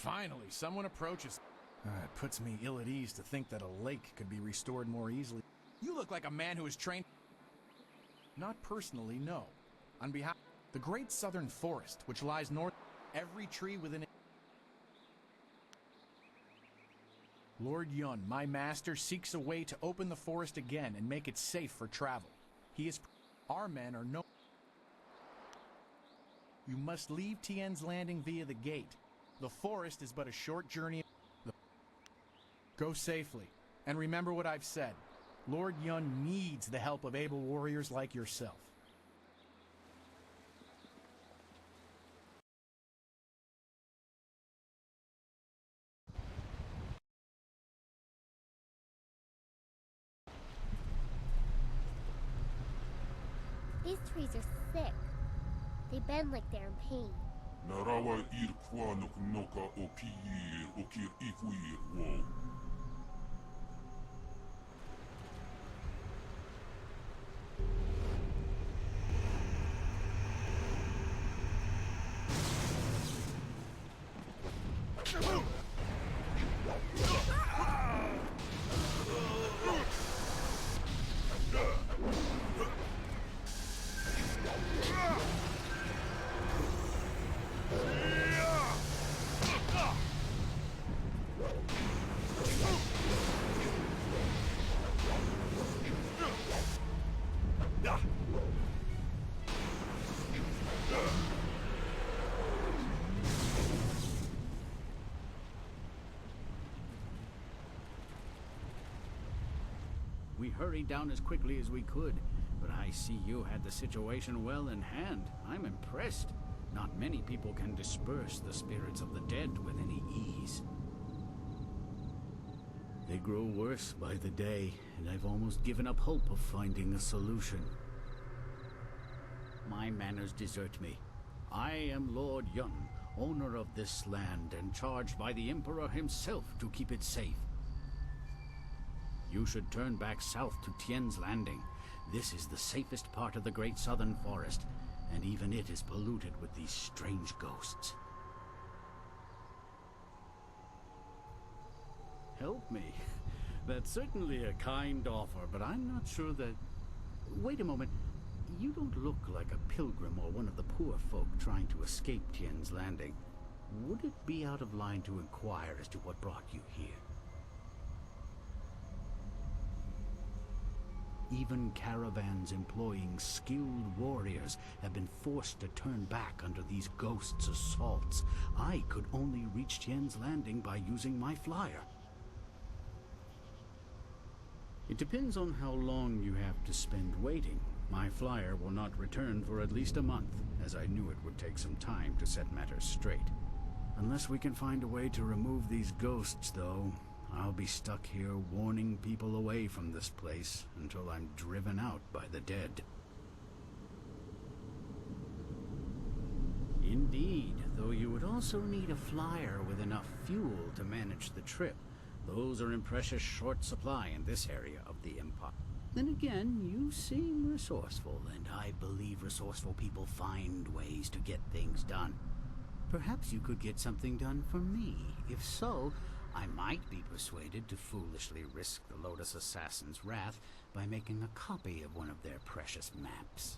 Finally, someone approaches. It puts me ill at ease to think that a lake could be restored more easily. You look like a man who is trained... Not personally, no. On behalf... The great southern forest, which lies north... Every tree within it... Lord Yun, my master, seeks a way to open the forest again and make it safe for travel. He is... Our men are no... You must leave Tien's Landing via the gate. The forest is but a short journey... Go safely, and remember what I've said. Lord Yun needs the help of able warriors like yourself. These trees are sick. They bend like they're in pain. Narawa irkwa noka okir ikwir wo. We hurried down as quickly as we could, but I see you had the situation well in hand. I'm impressed. Not many people can disperse the spirits of the dead with any ease. They grow worse by the day, and I've almost given up hope of finding a solution. My manners desert me. I am Lord Yun, owner of this land, and charged by the Emperor himself to keep it safe. You should turn back south to Tien's Landing. This is the safest part of the Great Southern Forest, and even it is polluted with these strange ghosts. Help me? That's certainly a kind offer, but I'm not sure that... Wait a moment. You don't look like a pilgrim or one of the poor folk trying to escape Tien's Landing. Would it be out of line to inquire as to what brought you here? Even caravans employing skilled warriors have been forced to turn back under these ghosts' assaults. I could only reach Tien's Landing by using my flyer. It depends on how long you have to spend waiting. My flyer will not return for at least a month, as I knew it would take some time to set matters straight. Unless we can find a way to remove these ghosts, though, I'll be stuck here warning people away from this place until I'm driven out by the dead. Indeed, though you would also need a flyer with enough fuel to manage the trip. Those are in precious short supply in this area of the Empire. Then again, you seem resourceful, and I believe resourceful people find ways to get things done. Perhaps you could get something done for me. If so, I might be persuaded to foolishly risk the Lotus Assassin's wrath by making a copy of one of their precious maps.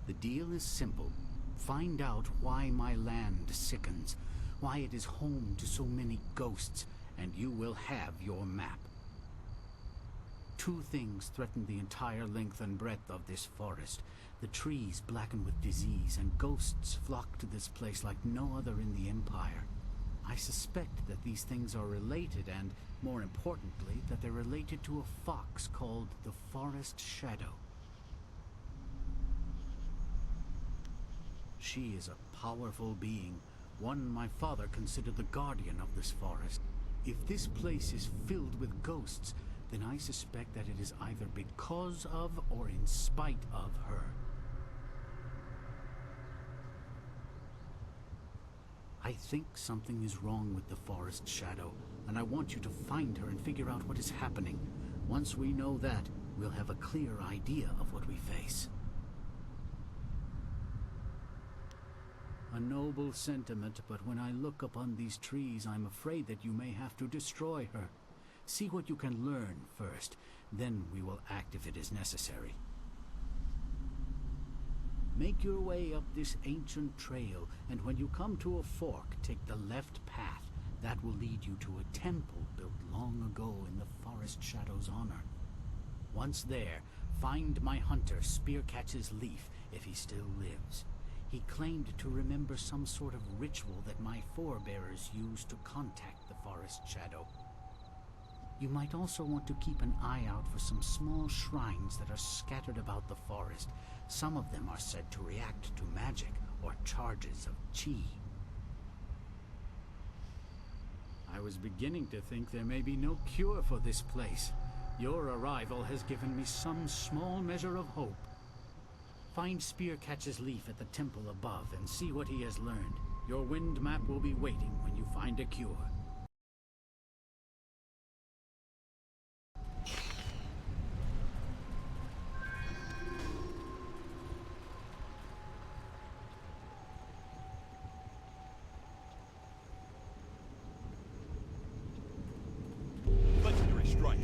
The deal is simple. Find out why my land sickens, why it is home to so many ghosts, and you will have your map. Two things threaten the entire length and breadth of this forest. The trees blacken with disease, and ghosts flock to this place like no other in the Empire. I suspect that these things are related, and, more importantly, that they're related to a fox called the Forest Shadow. She is a powerful being, one my father considered the guardian of this forest. If this place is filled with ghosts, then I suspect that it is either because of or in spite of her. I think something is wrong with the Forest Shadow, and I want you to find her and figure out what is happening. Once we know that, we'll have a clear idea of what we face. A noble sentiment, but when I look upon these trees, I'm afraid that you may have to destroy her. See what you can learn first, then we will act if it is necessary. Make your way up this ancient trail, and when you come to a fork, take the left path. That will lead you to a temple built long ago in the forest shadow's honor. Once there, find my hunter Spearcatch's Leaf, if he still lives. He claimed to remember some sort of ritual that my forebears used to contact the forest shadow. You might also want to keep an eye out for some small shrines that are scattered about the forest. Some of them are said to react to magic or charges of chi. I was beginning to think there may be no cure for this place. Your arrival has given me some small measure of hope. Find Spearcatch's Leaf at the temple above and see what he has learned. Your wind map will be waiting when you find a cure. Legendary strike.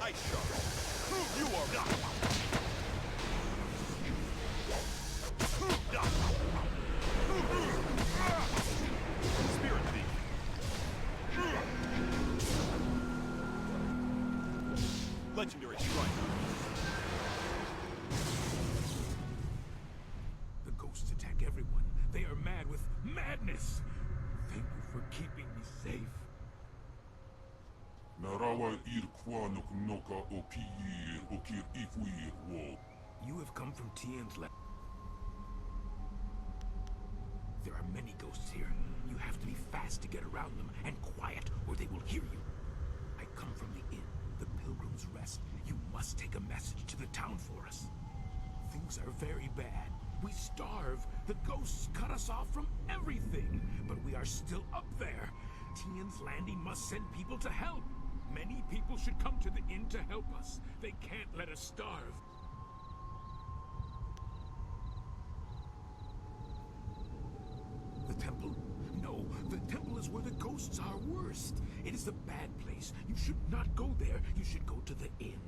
Ice shot. You are not. Spirit thief. Legendary strike. The ghosts attack everyone. They are mad with madness. Thank you for keeping me safe. Narawa irkwa noka o piyir o kir ifwir wo. You have come from Tien's land. There are many ghosts here. You have to be fast to get around them, and quiet, or they will hear you. I come from the inn, the Pilgrim's Rest. You must take a message to the town for us. Things are very bad. We starve. The ghosts cut us off from everything. But we are still up there. Tien's Landing must send people to help. Many people should come to the inn to help us. They can't let us starve. The temple? No, the temple is where the ghosts are worst. It is a bad place. You should not go there. You should go to the inn.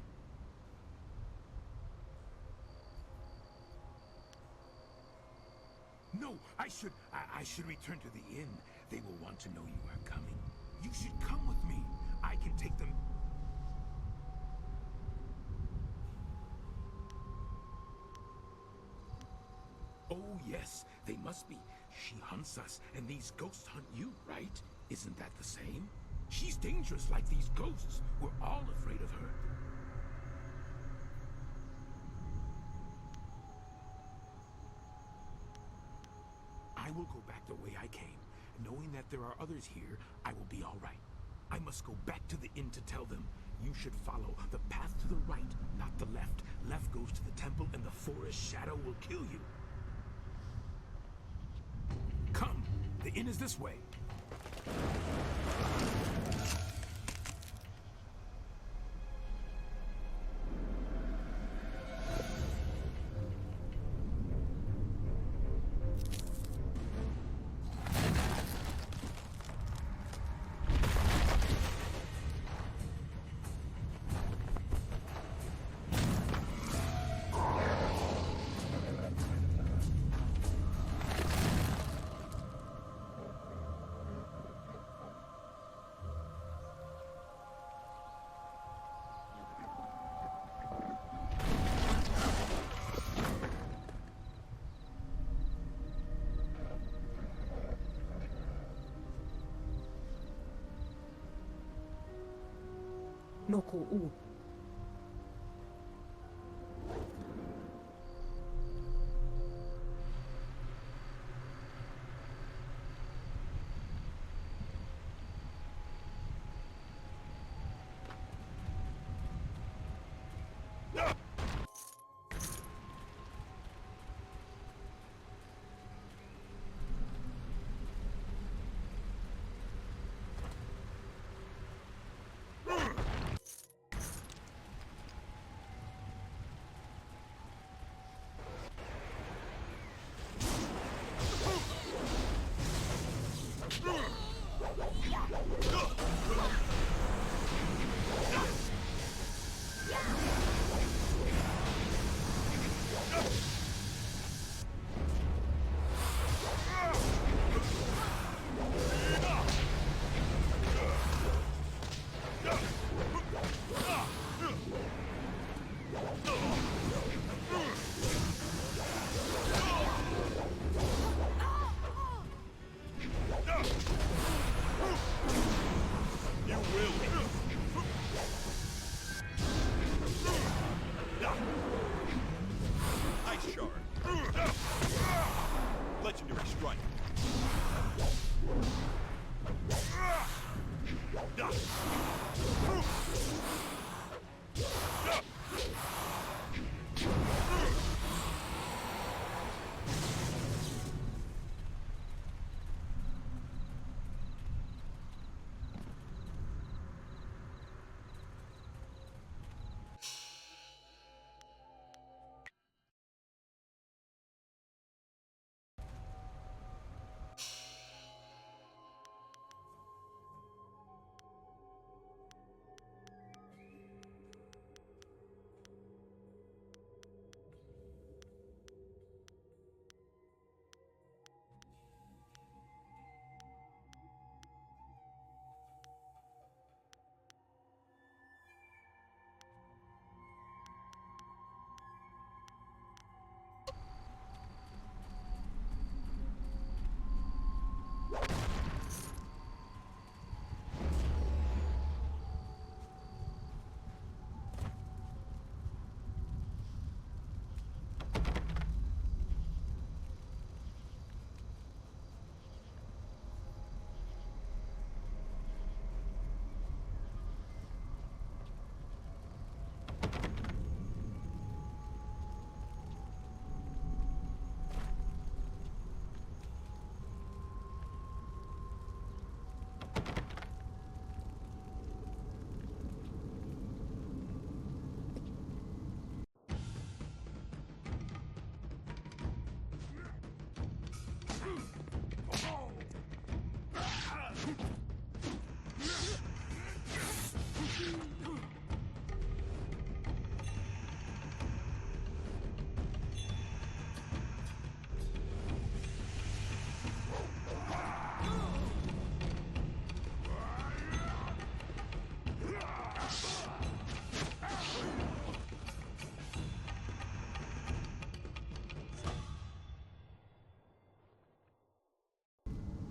No, I should return to the inn. They will want to know you are coming. You should come with me. I can take them. Oh, yes, they must be. She hunts us, and these ghosts hunt you, right? Isn't that the same? She's dangerous like these ghosts. We're all afraid of her. I will go back the way I came. Knowing that there are others here, I will be all right. I must go back to the inn to tell them. You should follow the path to the right, not the left. Left goes to the temple, and the forest shadow will kill you. Come! The inn is this way. Noko u. Legendary strike.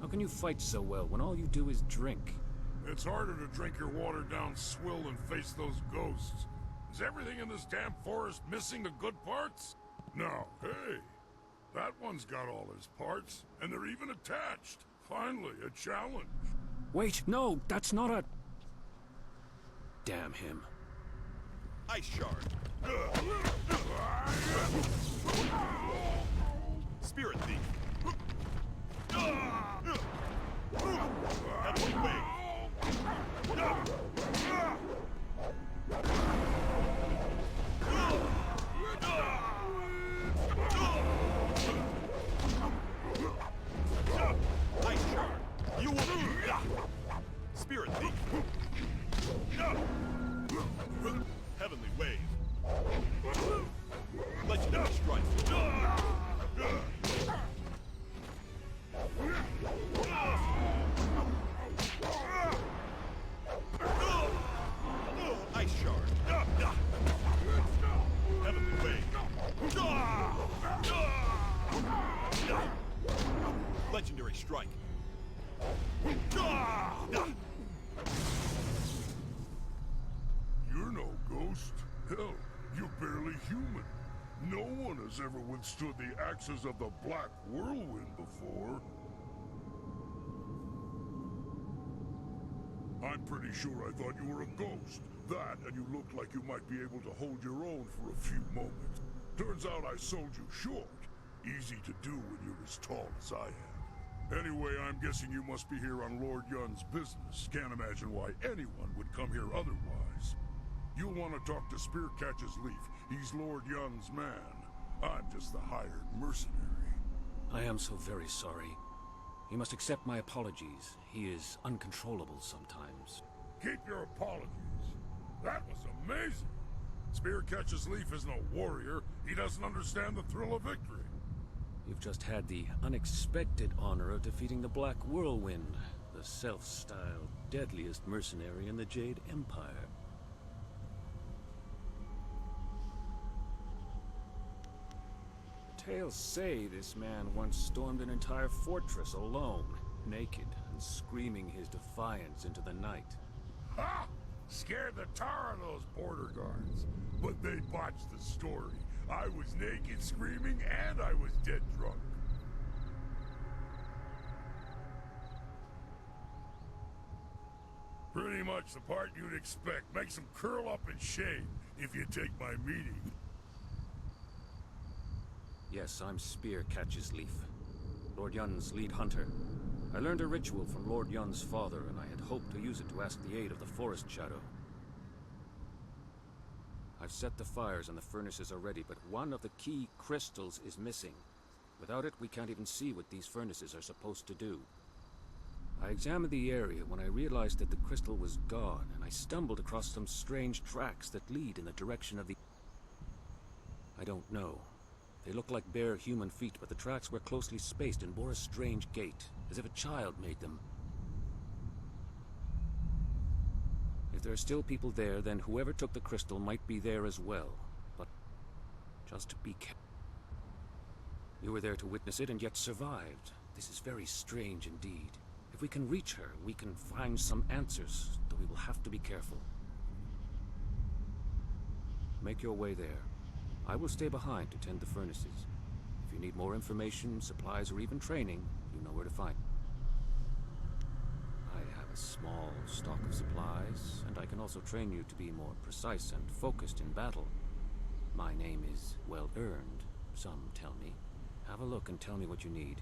How can you fight so well when all you do is drink? It's harder to drink your watered-down swill than face those ghosts. Is everything in this damn forest missing the good parts? No. Hey, that one's got all his parts, and they're even attached. Finally, a challenge. Wait, no, that's not a... Damn him. Ice shard. Spirit thief. Heavenly wave. Ice shard. You will. Spirit thief. Heavenly wave. Legendary strike. Ice shard. Heavenly wave. Legendary strike. You're no ghost. Hell, you're barely human. No one has ever withstood the axes of the Black Whirlwind before. I'm pretty sure I thought you were a ghost. That, and you looked like you might be able to hold your own for a few moments. Turns out I sold you short. Easy to do when you're as tall as I am. Anyway, I'm guessing you must be here on Lord Yun's business. Can't imagine why anyone would come here otherwise. You'll want to talk to Spearcatcher's Leaf. He's Lord Yun's man. I'm just the hired mercenary. I am so very sorry. You must accept my apologies. He is uncontrollable sometimes. Keep your apologies. That was amazing. Spearcatcher's Leaf isn't a warrior. He doesn't understand the thrill of victory. You've just had the unexpected honor of defeating the Black Whirlwind, the self-styled deadliest mercenary in the Jade Empire. Tales say this man once stormed an entire fortress alone, naked and screaming his defiance into the night. Ha! Scared the tar out of those border guards. But they botched the story. I was naked screaming and I was dead drunk. Pretty much the part you'd expect. Makes them curl up in shame if you take my meaning. Yes, I'm Spearcatcher's Leaf, Lord Yun's lead hunter. I learned a ritual from Lord Yun's father, and I had hoped to use it to ask the aid of the Forest Shadow. I've set the fires and the furnaces are ready, but one of the key crystals is missing. Without it, we can't even see what these furnaces are supposed to do. I examined the area when I realized that the crystal was gone, and I stumbled across some strange tracks that lead in the direction of the... I don't know. They look like bare human feet, but the tracks were closely spaced and bore a strange gait, as if a child made them. If there are still people there, then whoever took the crystal might be there as well. But just be careful. You were there to witness it and yet survived. This is very strange indeed. If we can reach her, we can find some answers, though we will have to be careful. Make your way there. I will stay behind to tend the furnaces. If you need more information, supplies, or even training, you know where to find me. I have a small stock of supplies, and I can also train you to be more precise and focused in battle. My name is well earned, some tell me. Have a look and tell me what you need.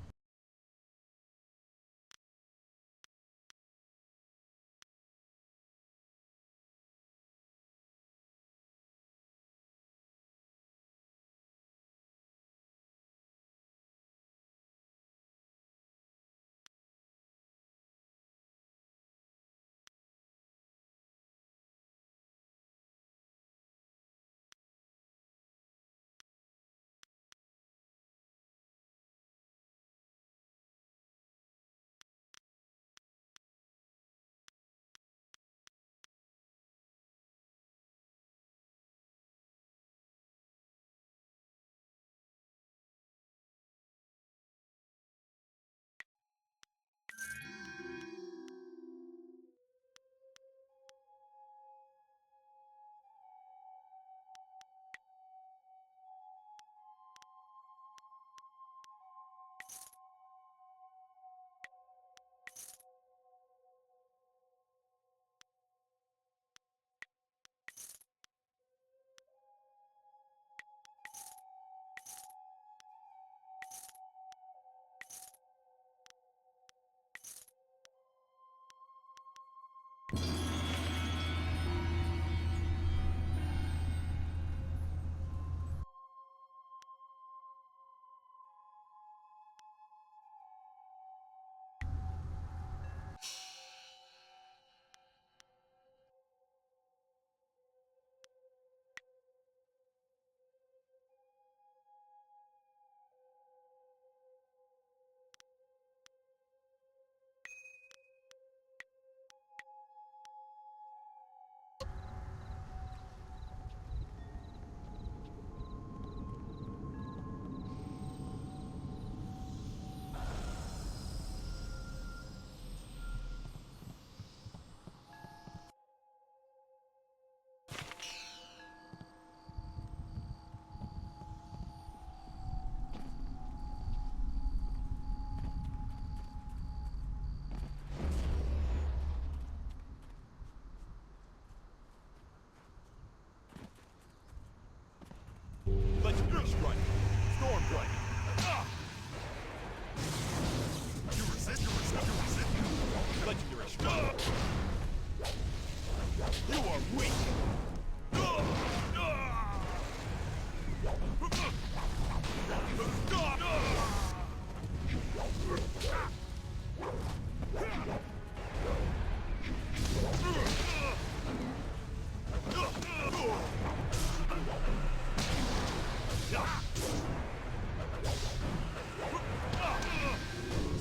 You are weak!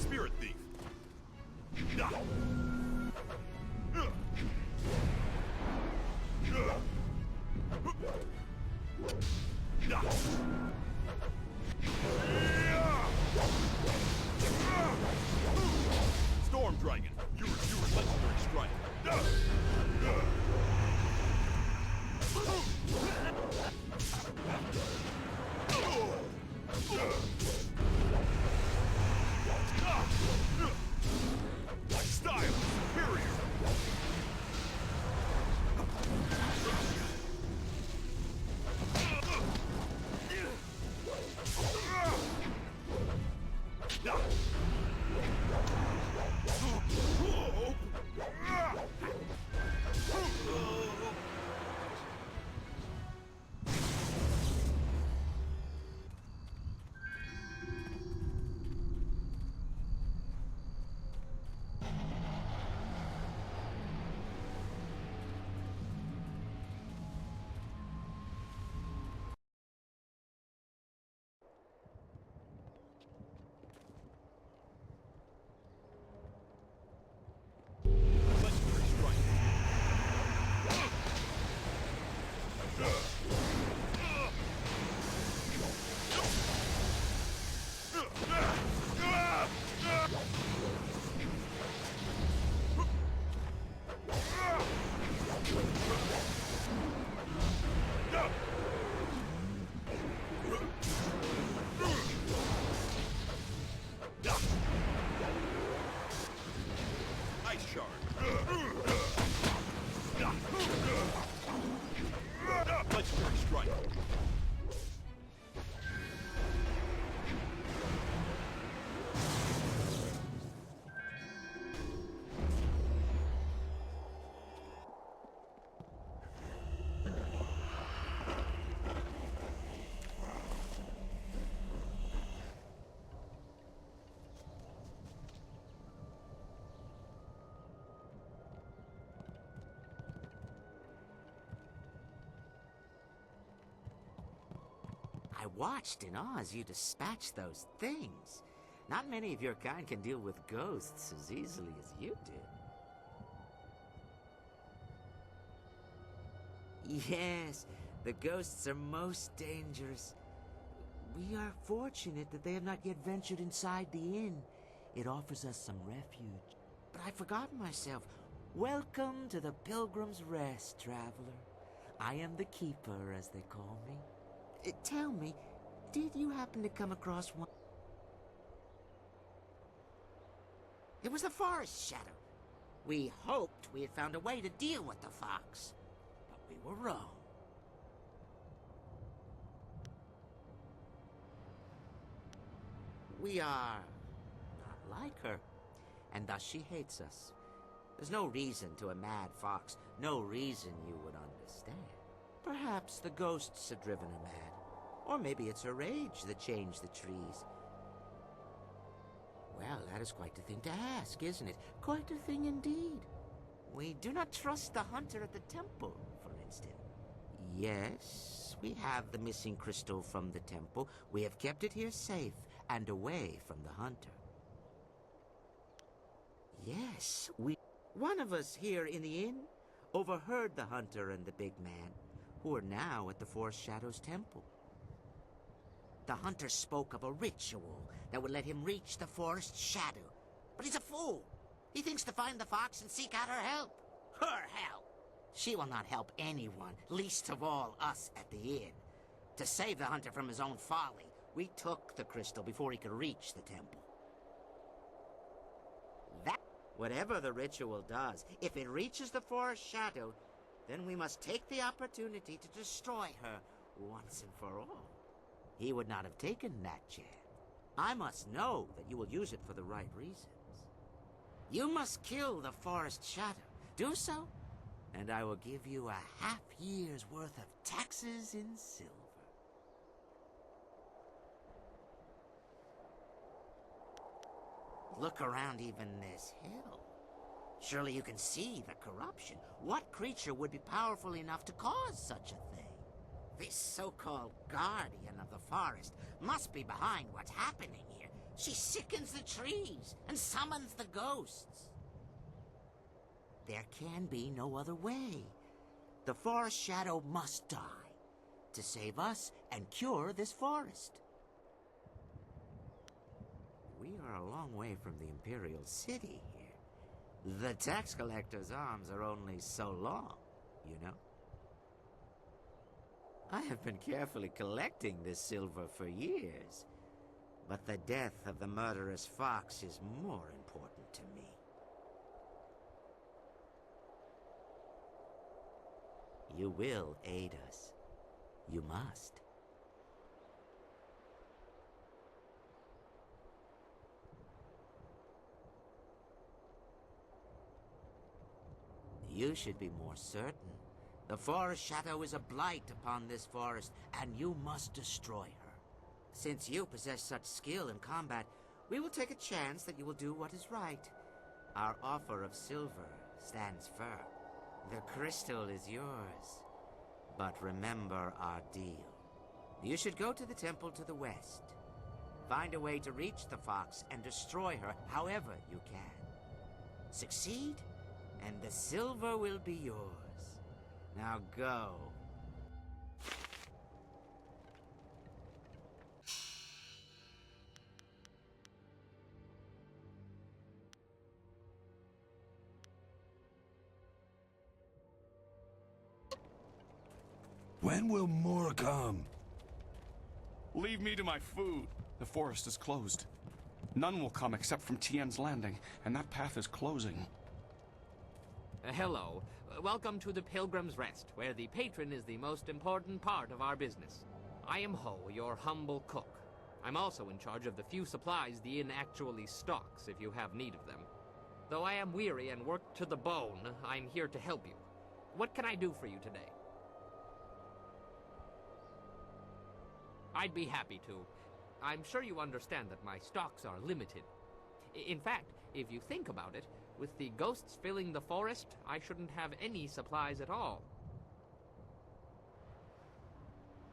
Spirit thief! Storm Dragon, you were legendary strike. Style superior. Legendary strike. Ice shard. Legendary strike. I watched in awe as you dispatched those things. Not many of your kind can deal with ghosts as easily as you did. Yes, the ghosts are most dangerous. We are fortunate that they have not yet ventured inside the inn. It offers us some refuge. But I forgot myself. Welcome to the Pilgrim's Rest, traveler. I am the keeper, as they call me. Tell me, did you happen to come across one? It was the forest shadow. We hoped we had found a way to deal with the fox, but we were wrong. We are not like her, and thus she hates us. There's no reason to a mad fox, no reason you would understand. Perhaps the ghosts have driven her mad. Or maybe it's her rage that changed the trees. Well, that is quite a thing to ask, isn't it? Quite a thing indeed. We do not trust the hunter at the temple, for instance. Yes, we have the missing crystal from the temple. We have kept it here safe and away from the hunter. Yes, one of us here in the inn overheard the hunter and the big man, who are now at the Forest Shadow's temple. The hunter spoke of a ritual that would let him reach the Forest Shadow. But he's a fool. He thinks to find the fox and seek out her help. Her help! She will not help anyone, least of all us at the inn. To save the hunter from his own folly, we took the crystal before he could reach the temple. Whatever the ritual does, if it reaches the Forest Shadow, then we must take the opportunity to destroy her once and for all. He would not have taken that chance. I must know that you will use it for the right reasons. You must kill the Forest Shadow. Do so, and I will give you a half-year's worth of taxes in silver. Look around even this hill. Surely you can see the corruption. What creature would be powerful enough to cause such a thing? This so-called guardian of the forest must be behind what's happening here. She sickens the trees and summons the ghosts. There can be no other way. The forest shadow must die to save us and cure this forest. We are a long way from the Imperial City here. The tax collector's arms are only so long, you know? I have been carefully collecting this silver for years, but the death of the murderous fox is more important to me. You will aid us. You must. You should be more certain. The forest shadow is a blight upon this forest, and you must destroy her. Since you possess such skill in combat, we will take a chance that you will do what is right. Our offer of silver stands firm. The crystal is yours. But remember our deal. You should go to the temple to the west. Find a way to reach the fox and destroy her however you can. Succeed, and the silver will be yours. Now go. When will more come? Leave me to my food. The forest is closed. None will come except from Tien's Landing, and that path is closing. Hello. Welcome to the Pilgrim's Rest, where the patron is the most important part of our business. I am Ho, your humble cook. I'm also in charge of the few supplies the inn actually stocks, if you have need of them. Though I am weary and worked to the bone, I'm here to help you. What can I do for you today? I'd be happy to. I'm sure you understand that my stocks are limited. In fact, if you think about it, with the ghosts filling the forest, I shouldn't have any supplies at all.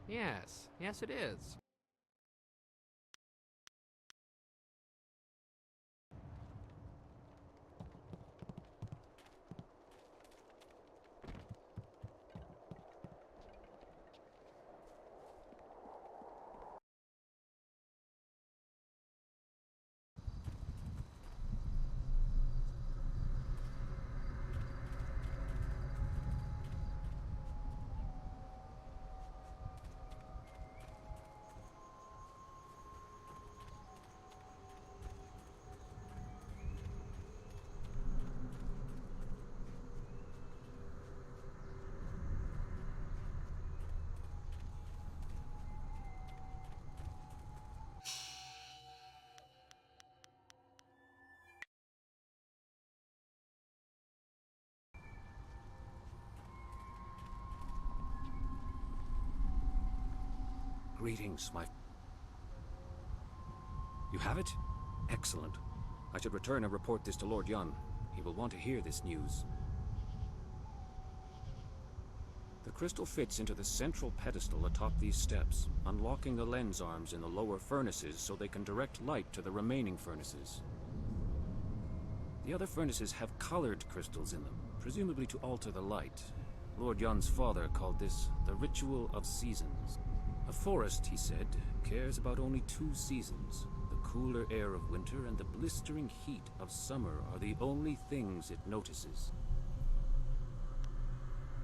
Yes, it is. Greetings, my... You have it? Excellent. I should return and report this to Lord Yun. He will want to hear this news. The crystal fits into the central pedestal atop these steps, unlocking the lens arms in the lower furnaces so they can direct light to the remaining furnaces. The other furnaces have colored crystals in them, presumably to alter the light. Lord Yun's father called this the Ritual of Seasons. A forest, he said, cares about only 2 seasons. The cooler air of winter and the blistering heat of summer are the only things it notices.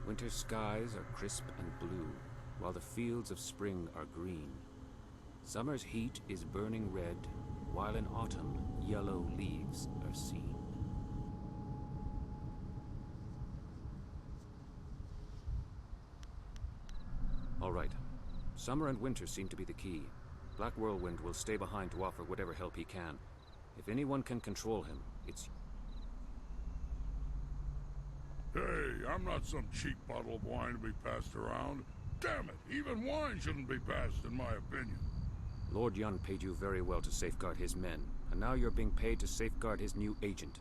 Winter skies are crisp and blue, while the fields of spring are green. Summer's heat is burning red, while in autumn, yellow leaves are seen. All right. Summer and winter seem to be the key. Black Whirlwind will stay behind to offer whatever help he can. If anyone can control him, it's... Hey, I'm not some cheap bottle of wine to be passed around. Damn it, even wine shouldn't be passed, in my opinion. Lord Yun paid you very well to safeguard his men, and now you're being paid to safeguard his new agent.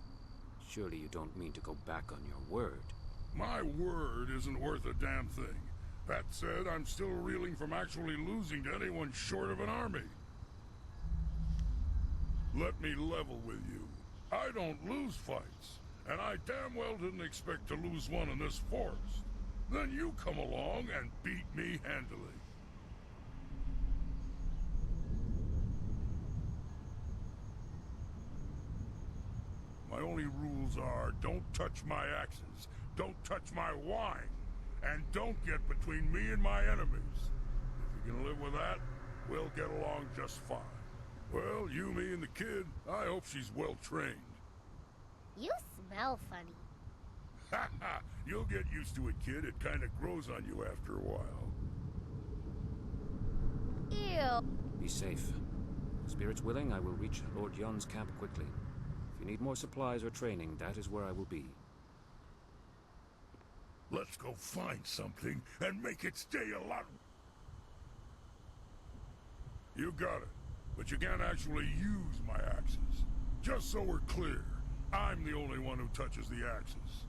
Surely you don't mean to go back on your word. My word isn't worth a damn thing. That said, I'm still reeling from actually losing to anyone short of an army. Let me level with you. I don't lose fights, and I damn well didn't expect to lose one in this forest. Then you come along and beat me handily. My only rules are, don't touch my axes, don't touch my wine, and don't get between me and my enemies. If you can live with that, we'll get along just fine. Well, you, me, and the kid, I hope she's well trained. You smell funny. Ha ha! You'll get used to it, kid. It kinda grows on you after a while. Ew. Be safe. Spirits willing, I will reach Lord Yun's camp quickly. If you need more supplies or training, that is where I will be. Let's go find something and make it stay a lot... You got it. But you can't actually use my axes. Just so we're clear, I'm the only one who touches the axes.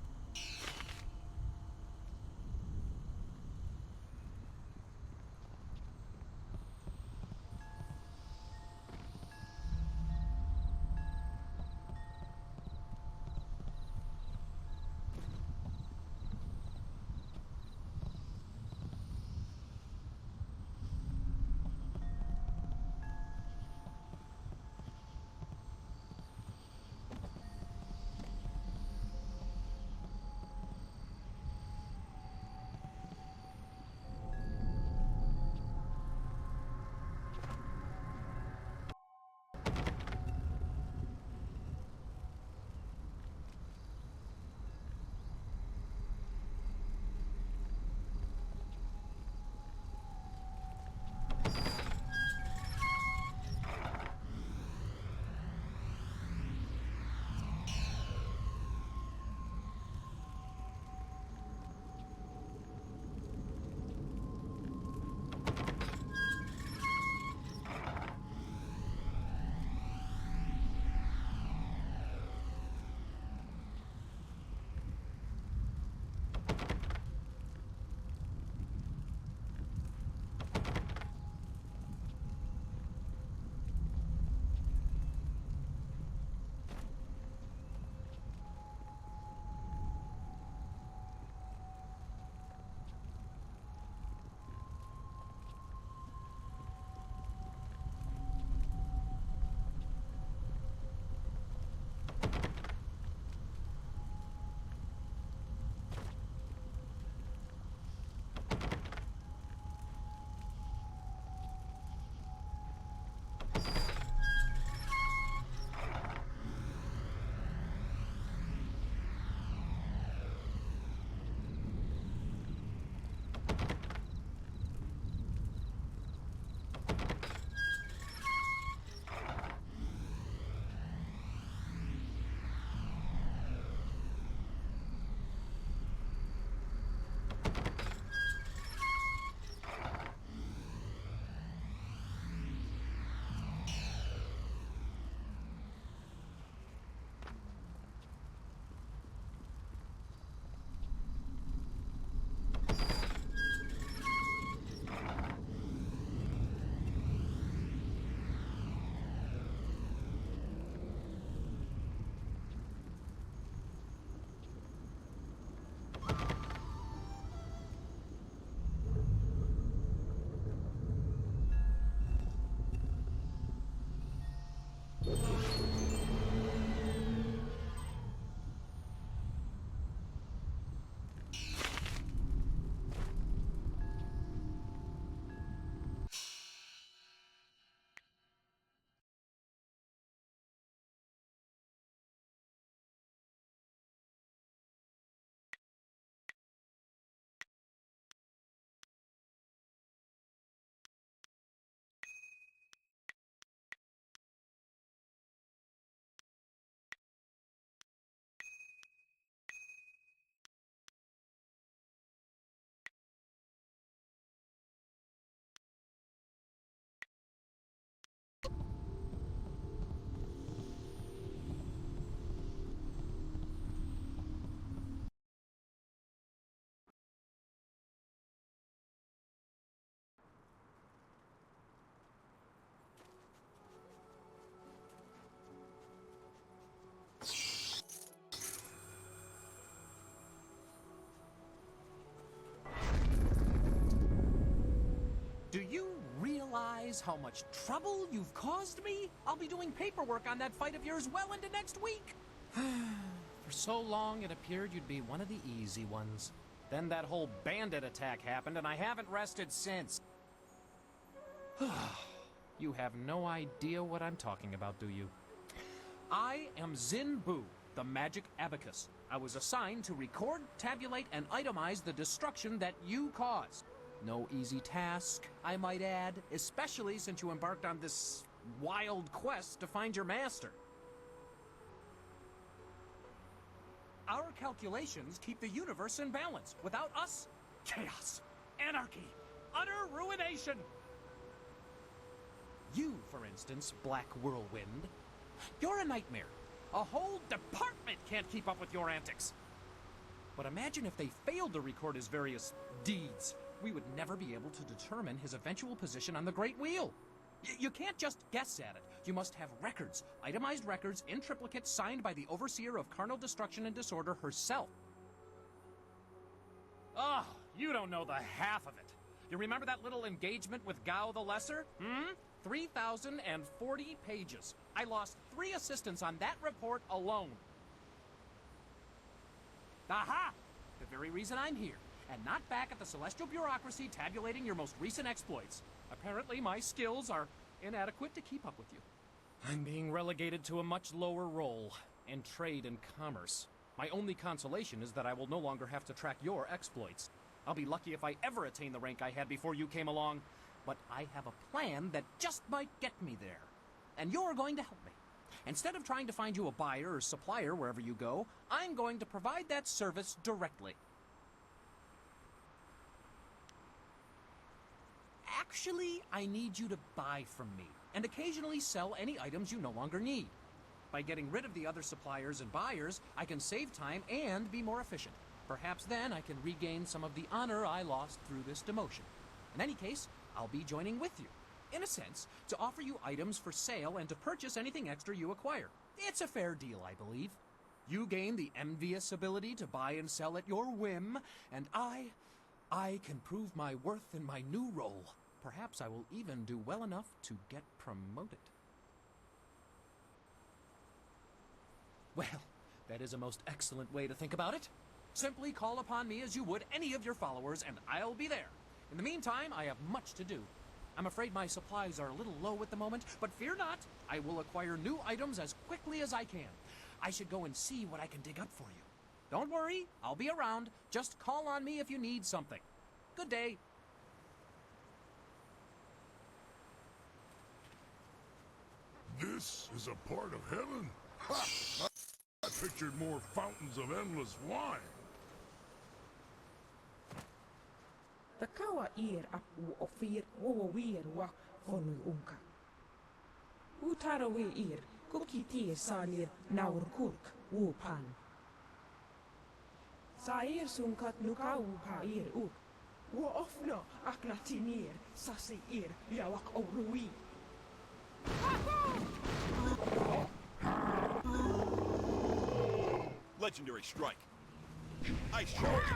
realize how much trouble you've caused me? I'll be doing paperwork on that fight of yours well into next week. For so long, it appeared you'd be one of the easy ones. Then that whole bandit attack happened, and I haven't rested since. You have no idea what I'm talking about, do you? I am Zin Bu, the magic abacus. I was assigned to record, tabulate, and itemize the destruction that you caused. No easy task, I might add, especially since you embarked on this wild quest to find your master. Our calculations keep the universe in balance. Without us, chaos, anarchy, utter ruination. You, for instance, Black Whirlwind, you're a nightmare. A whole department can't keep up with your antics. But imagine if they failed to record his various deeds. We would never be able to determine his eventual position on the Great Wheel. You can't just guess at it. You must have records, itemized records in triplicate signed by the Overseer of Carnal Destruction and Disorder herself. Oh, you don't know the half of it. You remember that little engagement with Gao the Lesser? 3,040 pages. I lost 3 assistants on that report alone. Aha! The very reason I'm here, and not back at the Celestial Bureaucracy tabulating your most recent exploits. Apparently my skills are inadequate to keep up with you. I'm being relegated to a much lower role in trade and commerce. My only consolation is that I will no longer have to track your exploits. I'll be lucky if I ever attain the rank I had before you came along, but I have a plan that just might get me there. And you're going to help me. Instead of trying to find you a buyer or supplier wherever you go, I'm going to provide that service directly. Actually, I need you to buy from me, and occasionally sell any items you no longer need. By getting rid of the other suppliers and buyers, I can save time and be more efficient. Perhaps then I can regain some of the honor I lost through this demotion. In any case, I'll be joining with you, in a sense, to offer you items for sale and to purchase anything extra you acquire. It's a fair deal, I believe. You gain the envious ability to buy and sell at your whim, and I can prove my worth in my new role. Perhaps I will even do well enough to get promoted. Well, that is a most excellent way to think about it. Simply call upon me as you would any of your followers, and I'll be there. In the meantime, I have much to do. I'm afraid my supplies are a little low at the moment, but fear not, I will acquire new items as quickly as I can. I should go and see what I can dig up for you. Don't worry, I'll be around. Just call on me if you need something. Good day. This is a part of heaven? Ha! I pictured more fountains of endless wine. The kawa ir apu o fir o wir wa fonu unka. Utaro we ir kukiti salir naur kurk u pan. Sair sunkat nukau pa ir uk. Wo ofno aknatinir sasi ir yawak o rui. Legendary strike. Ice charge.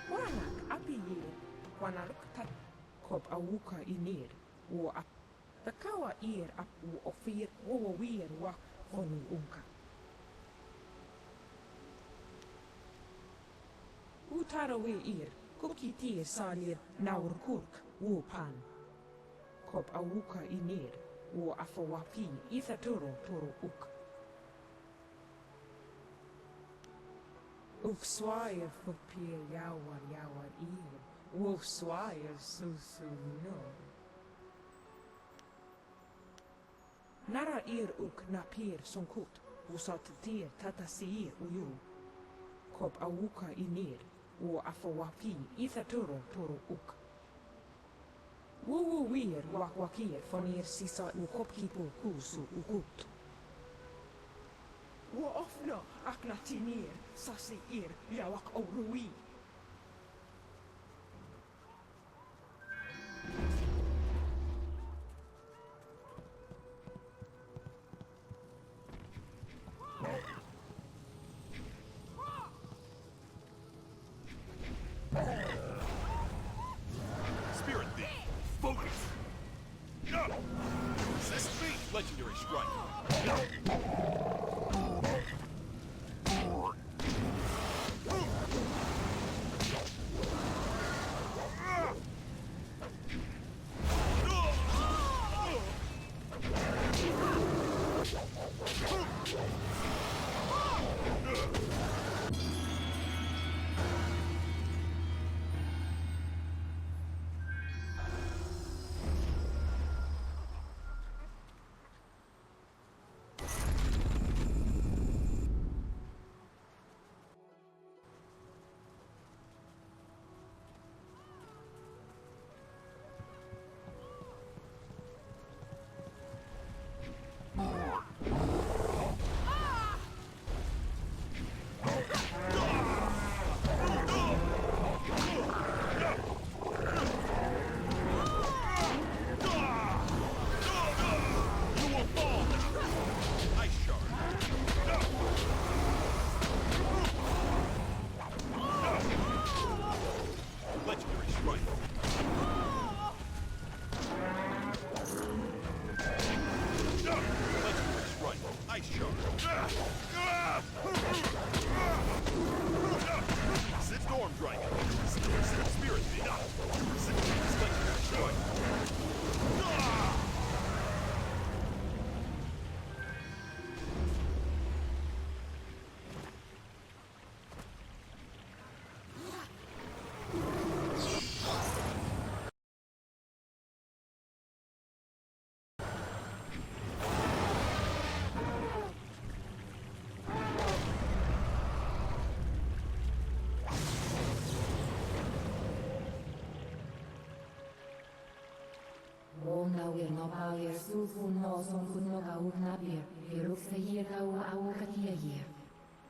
Wanak api ir wanaluk tat kop awuka inir wo ap. The kawa ir apu o fir o wir wa fonu unka. Utaro we ir kukiti salir naur kurk u pan. Kop awuka inir wo afawapi ithatoro toro uk. Uk swire fupir yawar ir. Wolf swire susu no. Nara ir uk napir sunkut, usat tir tatasir uyu. Kop awuka inir, wo afawapi ithaturo toro uk. Wuwu wir wakwakir fonir sisa ukop kipu kusu ukut. Wo ofno aknatinir sasi ir yawak orui. strike.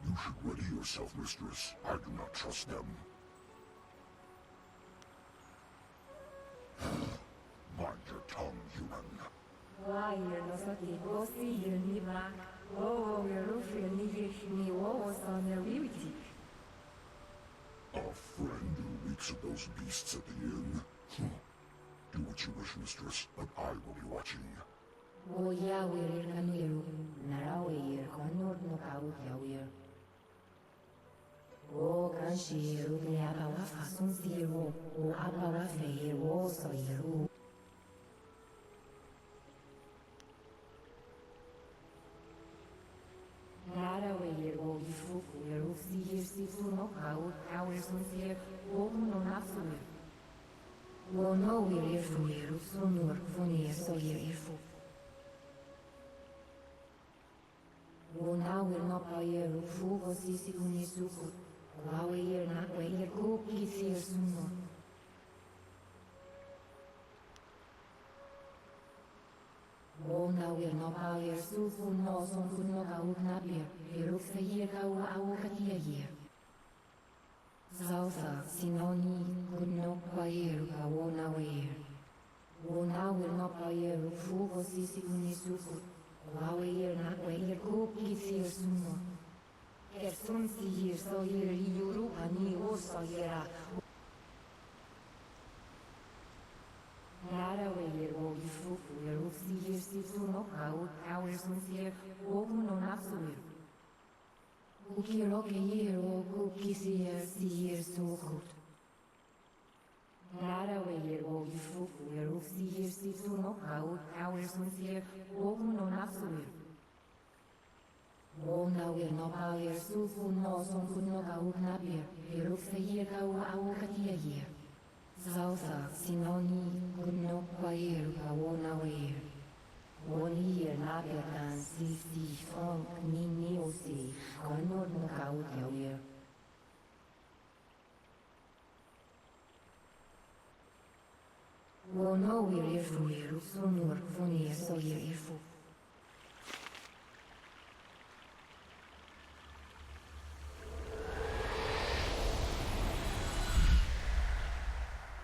You should ready yourself, mistress. I do not trust them. Mind your tongue, human. A friend who reeks of those beasts at the inn. Do what you wish, mistress, but I will be watching.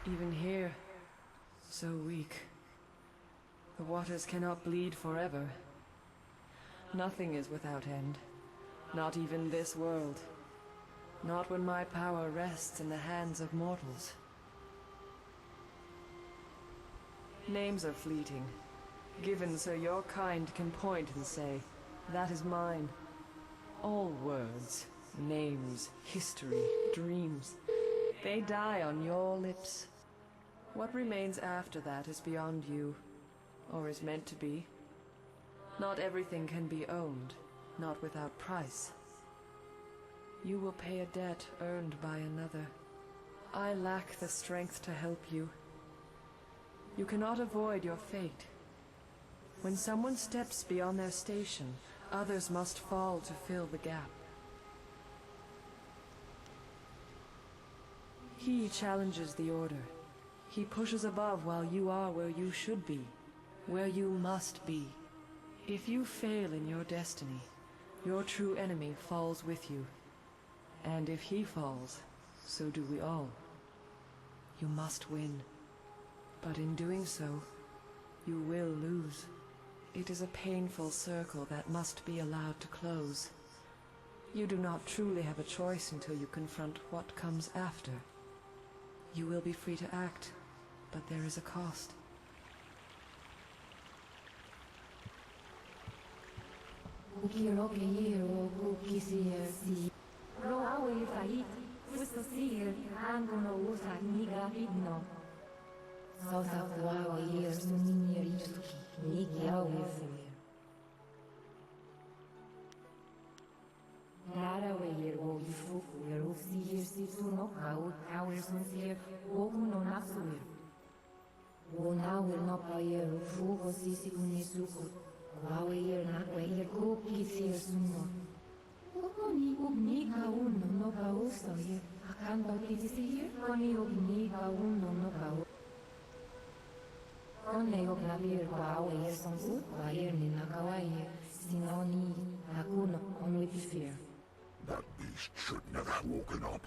Even here, so weak. The waters cannot bleed forever. Nothing is without end. Not even this world. Not when my power rests in the hands of mortals. Names are fleeting. given so your kind can point and say, "That is mine." All words, names, history, dreams, they die on your lips. What remains after that is beyond you, or is meant to be. Not everything can be owned, not without price. You will pay a debt earned by another. I lack the strength to help you. You cannot avoid your fate. When someone steps beyond their station, others must fall to fill the gap. He challenges the order. He pushes above while you are where you should be, where you must be. If you fail in your destiny, your true enemy falls with you. And if he falls, so do we all. You must win. But in doing so, you will lose. It is a painful circle that must be allowed to close. You do not truly have a choice until you confront what comes after. You will be free to act, but there is a cost. That beast should never have woken up.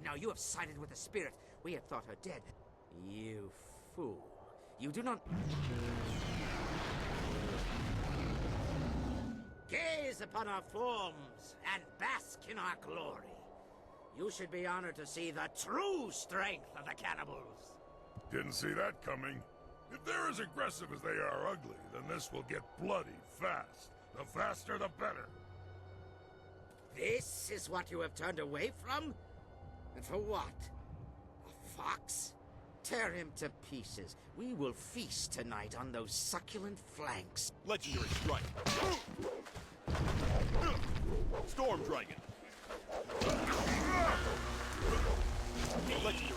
No, you have sided with the spirit. We had thought her dead. You fool. You do not... Gaze upon our forms and bask in our glory. You should be honored to see the true strength of the Cannibals. Didn't see that coming. If they're as aggressive as they are ugly, then this will get bloody fast. The faster, the better. This is what you have turned away from? And for what? A fox? Tear him to pieces. We will feast tonight on those succulent flanks. Legendary strike. Storm Dragon. Legendary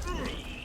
strike.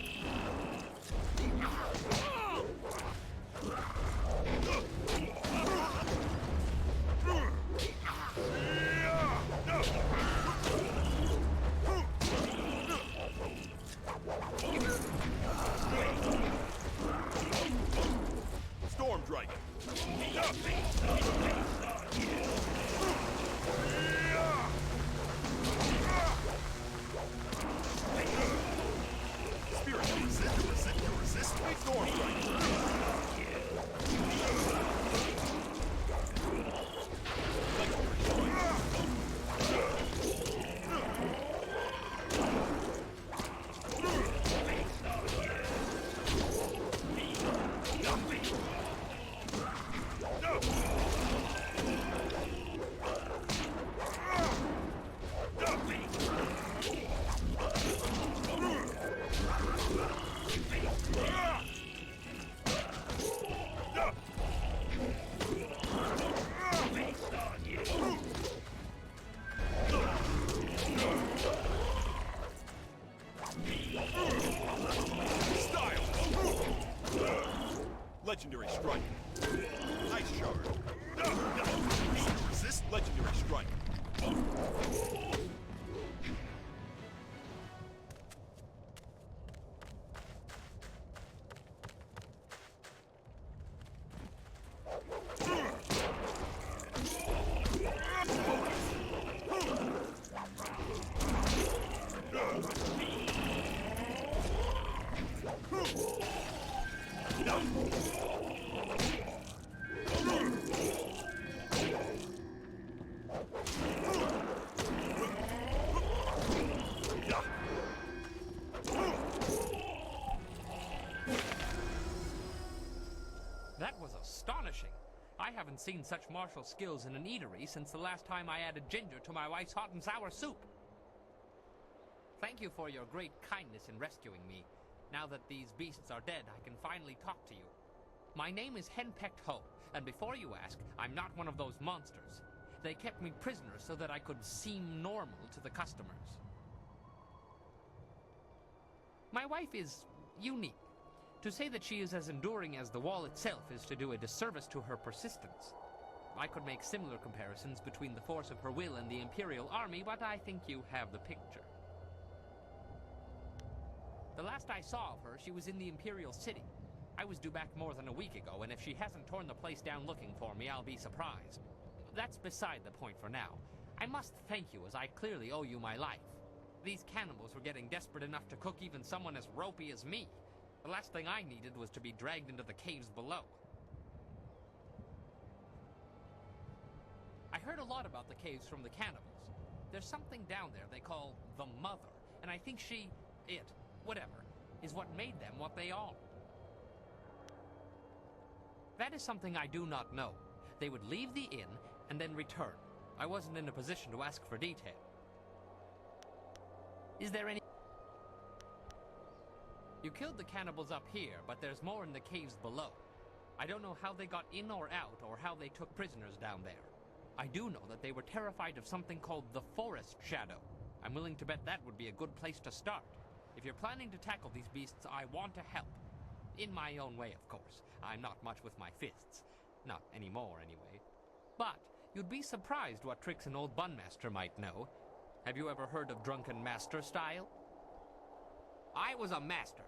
haven't seen such martial skills in an eatery since the last time I added ginger to my wife's hot and sour soup. Thank you for your great kindness in rescuing me. Now that these beasts are dead, I can finally talk to you. My name is Henpecked Ho, and before you ask, I'm not one of those monsters. They kept me prisoner so that I could seem normal to the customers. My wife is unique. To say that she is as enduring as the wall itself is to do a disservice to her persistence. I could make similar comparisons between the force of her will and the Imperial Army, but I think you have the picture. The last I saw of her, she was in the Imperial City. I was due back more than a week ago, and if she hasn't torn the place down looking for me, I'll be surprised. That's beside the point for now. I must thank you, as I clearly owe you my life. These cannibals were getting desperate enough to cook even someone as ropey as me. The last thing I needed was to be dragged into the caves below. I heard a lot about the caves from the cannibals. There's something down there they call the Mother, and I think whatever, is what made them what they are. That is something I do not know. They would leave the inn and then return. I wasn't in a position to ask for detail. Is there any... You killed the cannibals up here, but there's more in the caves below. I don't know how they got in or out, or how they took prisoners down there. I do know that they were terrified of something called the Forest Shadow. I'm willing to bet that would be a good place to start. If you're planning to tackle these beasts, I want to help. In my own way, of course. I'm not much with my fists. Not anymore, anyway. But you'd be surprised what tricks an old bunmaster might know. Have you ever heard of Drunken Master style? I was a master.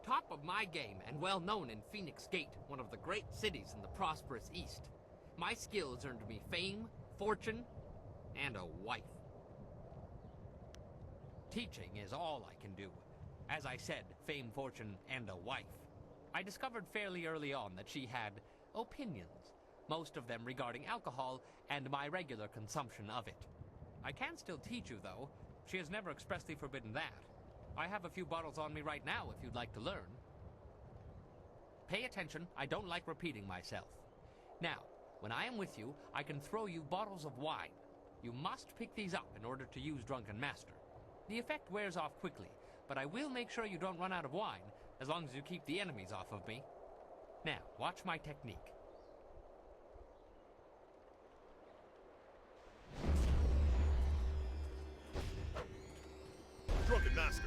Top of my game and well known in Phoenix Gate, one of the great cities in the prosperous East. My skills earned me fame, fortune, and a wife. Teaching is all I can do. As I said, fame, fortune, and a wife. I discovered fairly early on that she had opinions, most of them regarding alcohol and my regular consumption of it. I can still teach you, though. She has never expressly forbidden that. I have a few bottles on me right now if you'd like to learn. Pay attention, I don't like repeating myself. Now, when I am with you, I can throw you bottles of wine. You must pick these up in order to use Drunken Master. The effect wears off quickly, but I will make sure you don't run out of wine, as long as you keep the enemies off of me. Now, watch my technique. Drunken Master.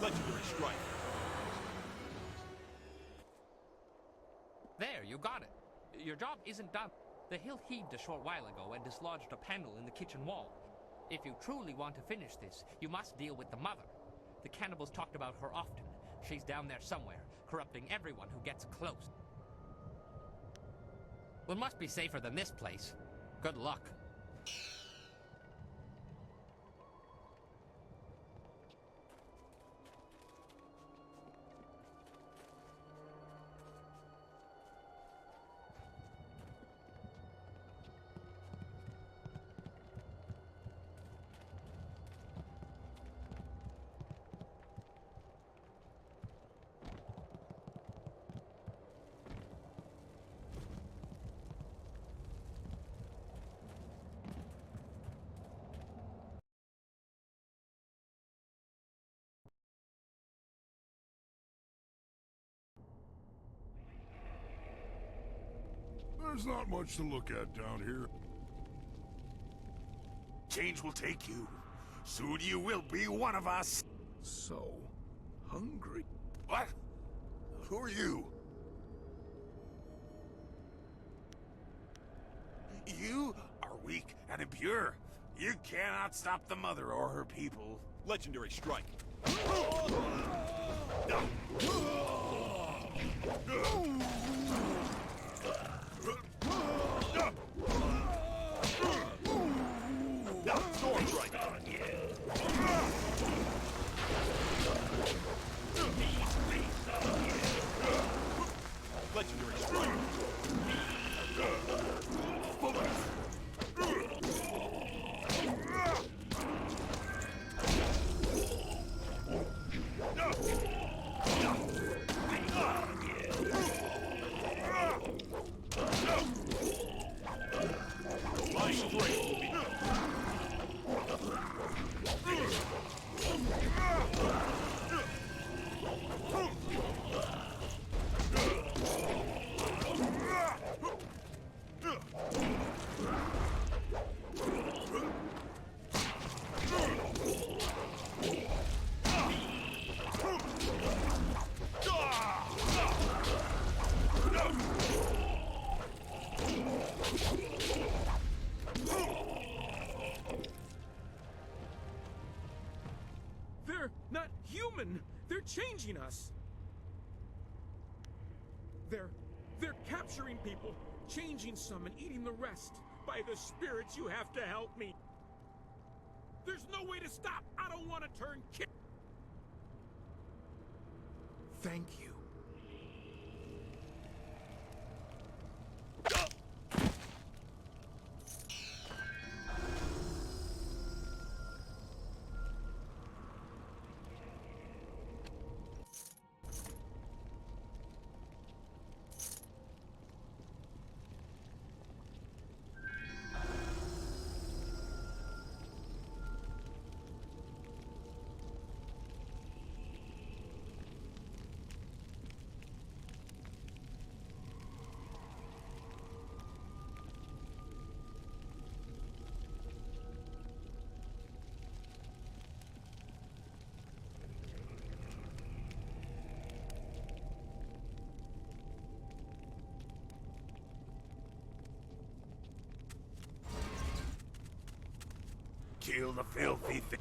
Legendary strike. There, you got it. Your job isn't done. The hill heaved a short while ago and dislodged a panel in the kitchen wall. If you truly want to finish this, you must deal with the Mother. The cannibals talked about her often. She's down there somewhere, corrupting everyone who gets close. Well, it must be safer than this place. Good luck. There's not much to look at down here. Change will take you. Soon you will be one of us. So hungry. What? Who are you? You are weak and impure. You cannot stop the Mother or her people. Legendary strike. Storm strike. Legendary strike. They're not human! They're changing us! They're capturing people, changing some and eating the rest. By the spirits, you have to help me. There's no way to stop. I don't want to turn kid. Thank you. Kill the filthy thing.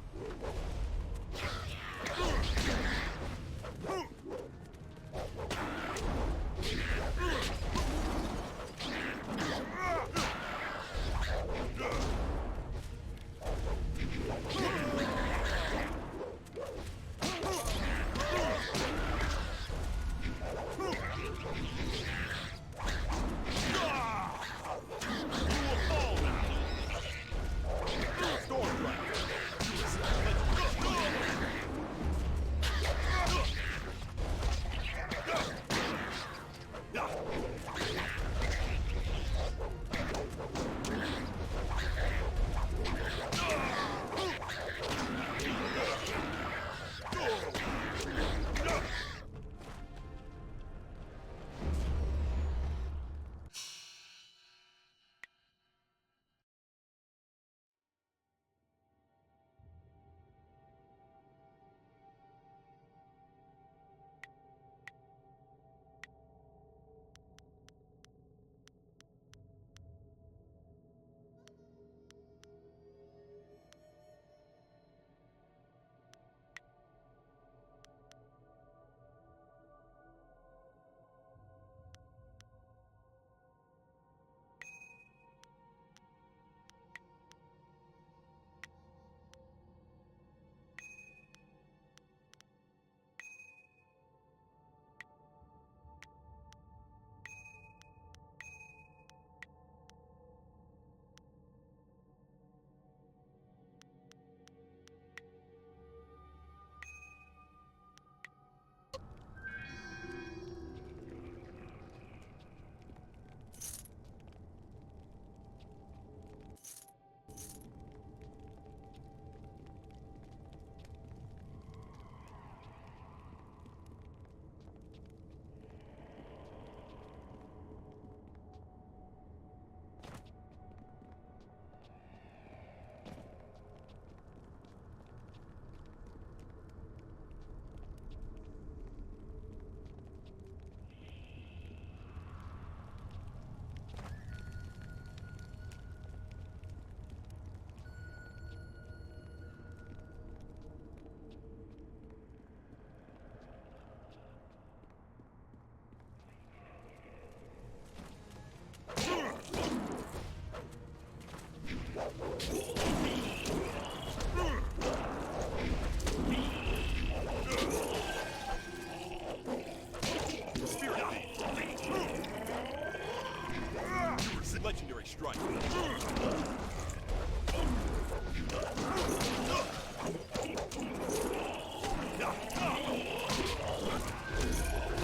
Legendary strike.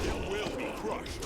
You will be crushed.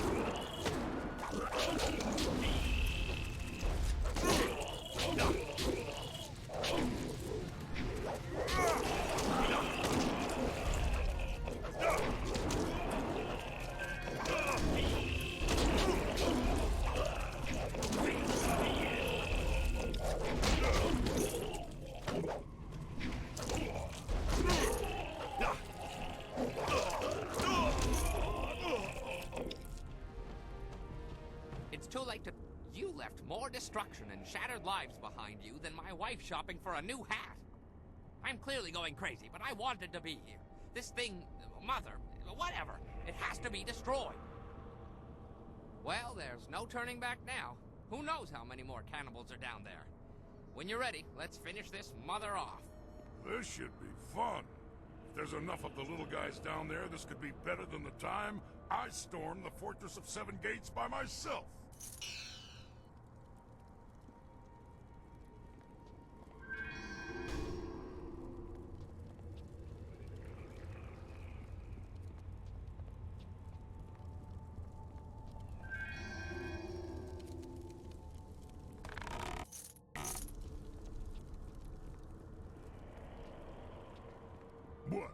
It's too late to... You left more destruction and shattered lives behind you than my wife shopping for a new hat. I'm clearly going crazy, but I wanted to be here. This thing, Mother, whatever, it has to be destroyed. Well, there's no turning back now. Who knows how many more cannibals are down there? When you're ready, let's finish this mother off. This should be fun. If there's enough of the little guys down there, this could be better than the time I stormed the Fortress of Seven Gates by myself. What?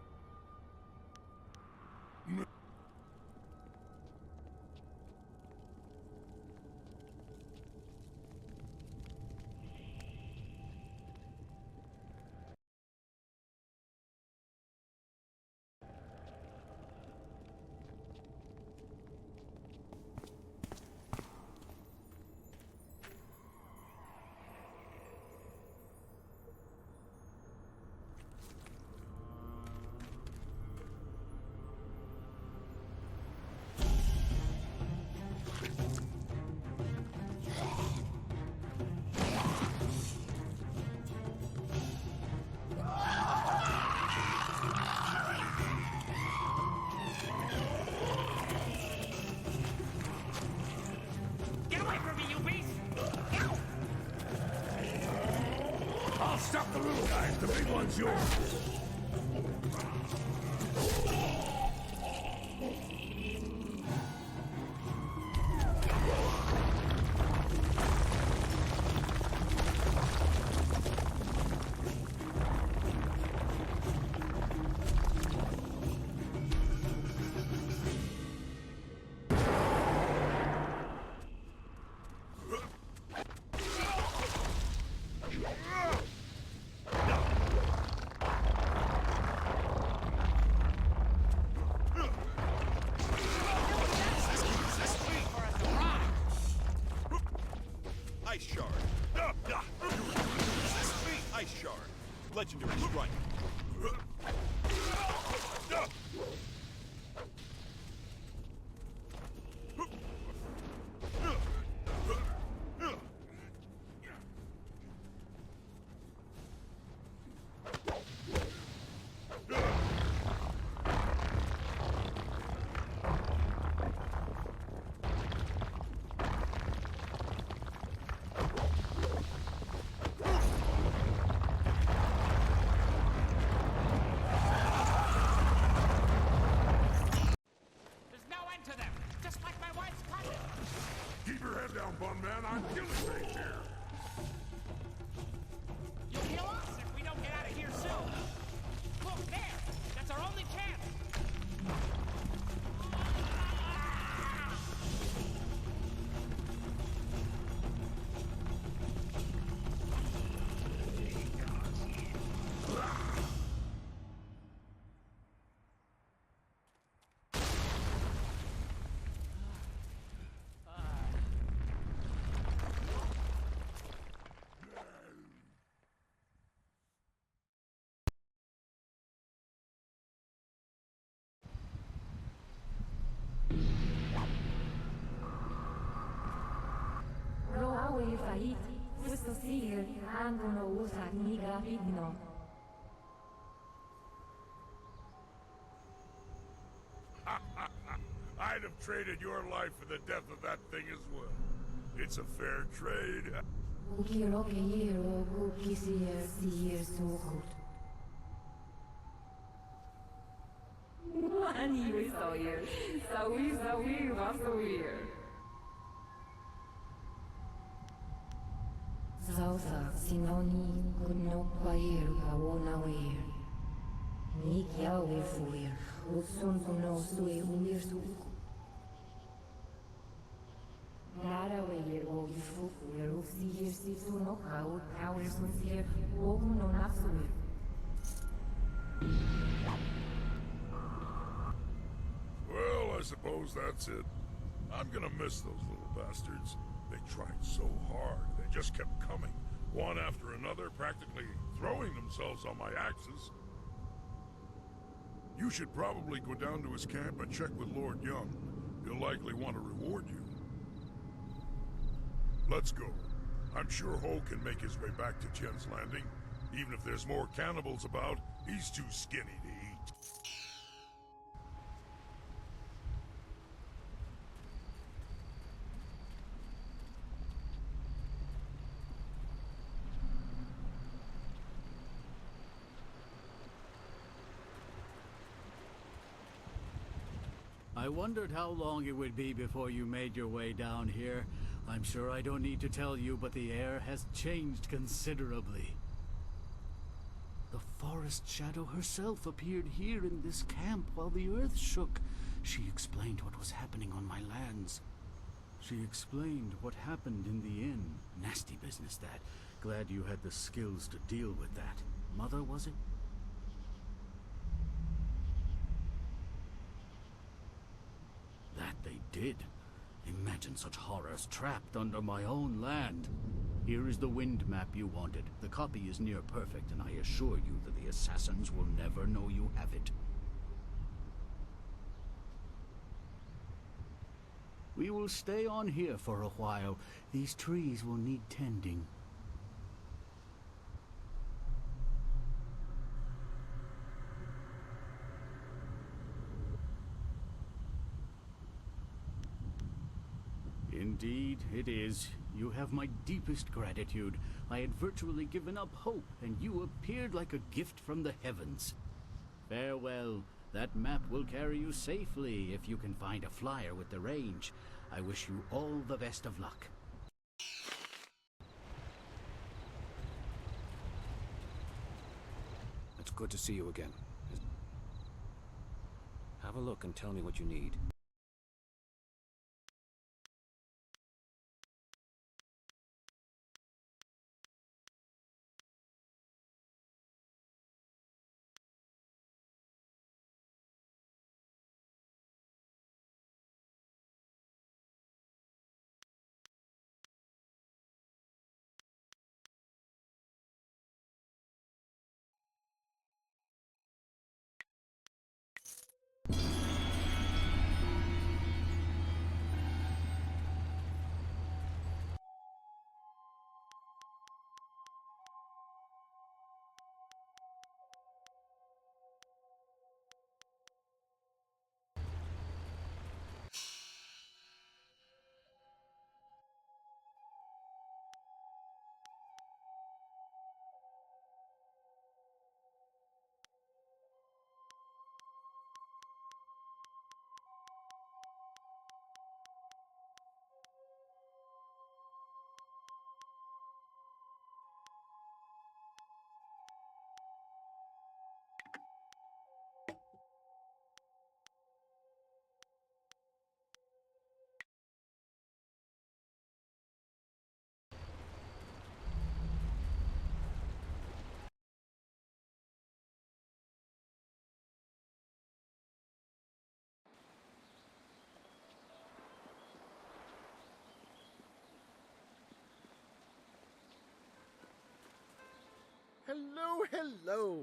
Stop the little guys, the big one's yours. Ice Shard. Ice Shard. Legendary strike. Keep your head down, bum man. I'm killing things here. You'll kill us if we don't get out of here soon. Look, there! That's our only chance! I'd have traded your life for the death of that thing as well. It's a fair trade. Zausa sinoni kunno kwair awonawir. Nik yawe fuir, usun kuno sui umir suku. Nara weir wo yifuku yerusi yirsi suno kaut power sunsir woguno nafsuir. Well, I suppose that's it. I'm gonna miss those little bastards. They tried so hard. They just kept coming. one after another, practically throwing themselves on my axes. You should probably go down to his camp and check with Lord Young. He'll likely want to reward you. Let's go. I'm sure Ho can make his way back to Tien's Landing. Even if there's more cannibals about, he's too skinny to eat. I wondered how long it would be before you made your way down here. I'm sure I don't need to tell you, but the air has changed considerably. The forest shadow herself appeared here in this camp while the earth shook. She explained what was happening on my lands. She explained what happened in the inn. Nasty business, that. Glad you had the skills to deal with that. Mother, was it? That they did. Imagine such horrors trapped under my own land. Here is the wind map you wanted. The copy is near perfect, and I assure you that the assassins will never know you have it. We will stay on here for a while. These trees will need tending. Indeed, it is. You have my deepest gratitude. I had virtually given up hope, and you appeared like a gift from the heavens. Farewell. That map will carry you safely if you can find a flyer with the range. I wish you all the best of luck. It's good to see you again. Have a look and tell me what you need. Hello, hello!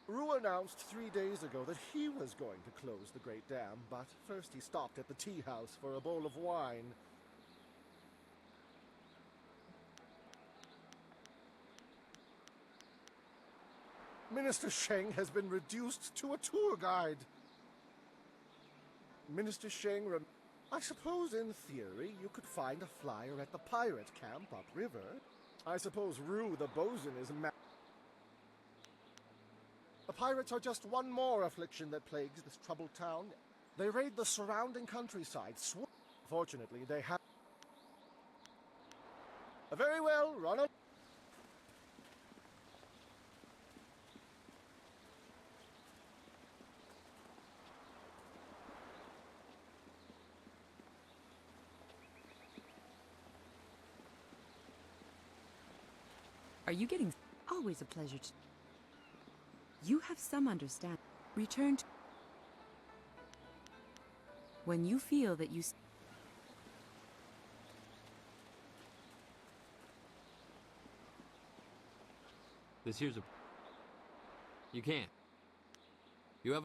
Ru announced 3 days ago that he was going to close the Great Dam, but first he stopped at the tea house for a bowl of wine. Minister Sheng has been reduced to a tour guide. Minister Sheng I suppose in theory you could find a flyer at the pirate camp upriver. I suppose Ru the Boatsman is The pirates are just one more affliction that plagues this troubled town. They raid the surrounding countryside. Fortunately, they have... Very well, Ronald. Are you getting... Always a pleasure to... You have some understanding. Return to... When you feel that you... This here's a... You can't. You have...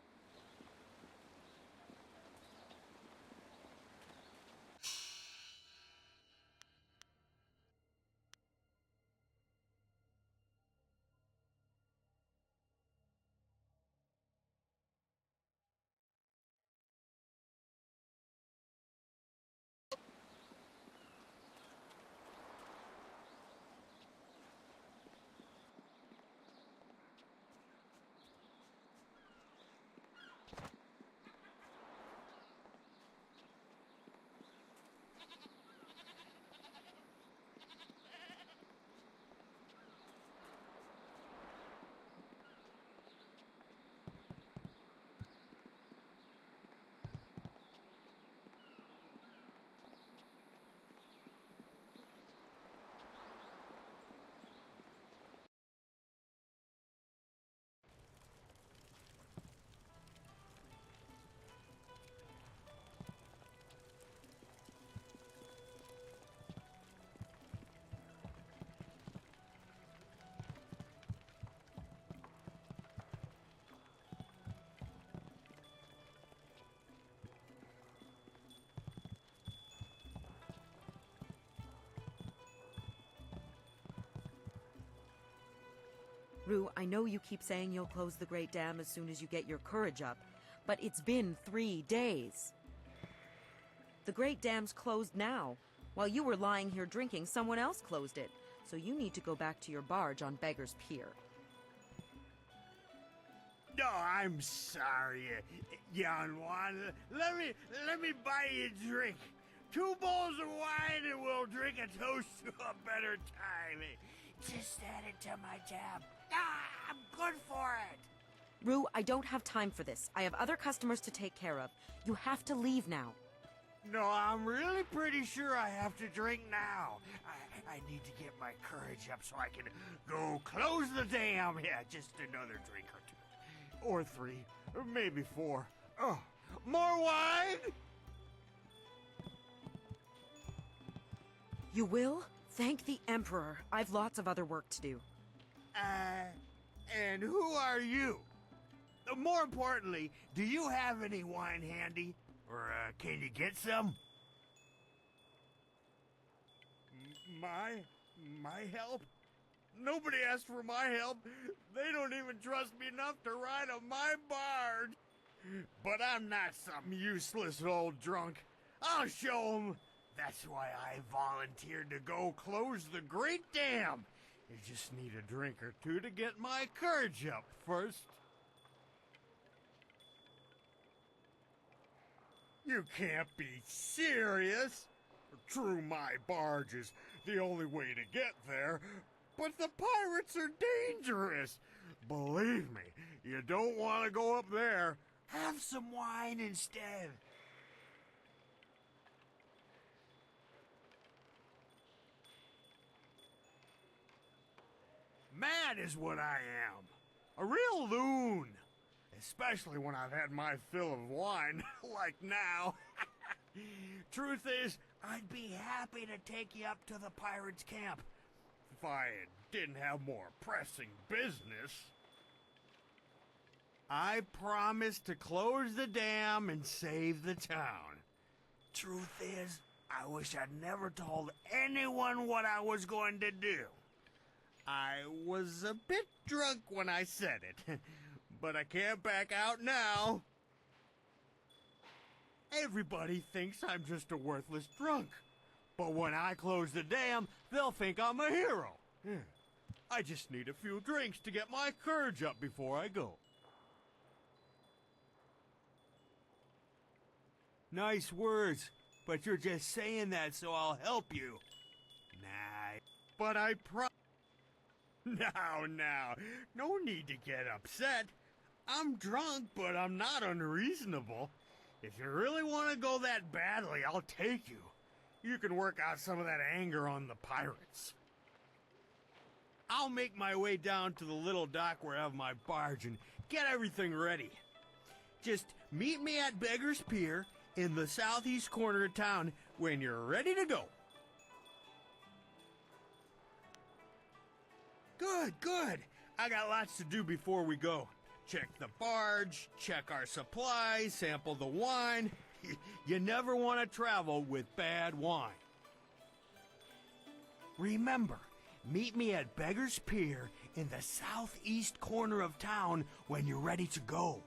Ru, I know you keep saying you'll close the Great Dam as soon as you get your courage up, but it's been 3 days. The Great Dam's closed now. While you were lying here drinking, someone else closed it. So you need to go back to your barge on Beggar's Pier. No, I'm sorry, young one. Let me buy you a drink. 2 bowls of wine and we'll drink a toast to a better time. Just add it to my tab. I'm good for it. Ru, I don't have time for this. I have other customers to take care of. You have to leave now. No, I'm really pretty sure I have to drink now. I need to get my courage up so I can go close the dam. Yeah, just another drink or 2. Or 3. Or maybe 4. Oh, more wine? You will? Thank the Emperor. I've lots of other work to do. And who are you? More importantly, do you have any wine handy? Or, can you get some? My help? Nobody asked for my help. They don't even trust me enough to ride on my barge. But I'm not some useless old drunk. I'll show them. That's why I volunteered to go close the Great Dam. You just need a drink or 2 to get my courage up first. You can't be serious. True, my barge is the only way to get there, but the pirates are dangerous. Believe me, you don't want to go up there. Have some wine instead. Mad is what I am. A real loon. Especially when I've had my fill of wine, like now. Truth is, I'd be happy to take you up to the pirates' camp. If I didn't have more pressing business. I promised to close the dam and save the town. Truth is, I wish I'd never told anyone what I was going to do. I was a bit drunk when I said it, but I can't back out now. Everybody thinks I'm just a worthless drunk, but when I close the dam, they'll think I'm a hero. I just need a few drinks to get my courage up before I go. Nice words, but you're just saying that so I'll help you. Nah, but I Now, no need to get upset. I'm drunk, but I'm not unreasonable. If you really want to go that badly, I'll take you. You can work out some of that anger on the pirates. I'll make my way down to the little dock where I have my barge and get everything ready. Just meet me at Beggar's Pier in the southeast corner of town when you're ready to go. Good. I got lots to do before we go. Check the barge, check our supplies, sample the wine. You never want to travel with bad wine. Remember, meet me at Beggar's Pier in the southeast corner of town when you're ready to go.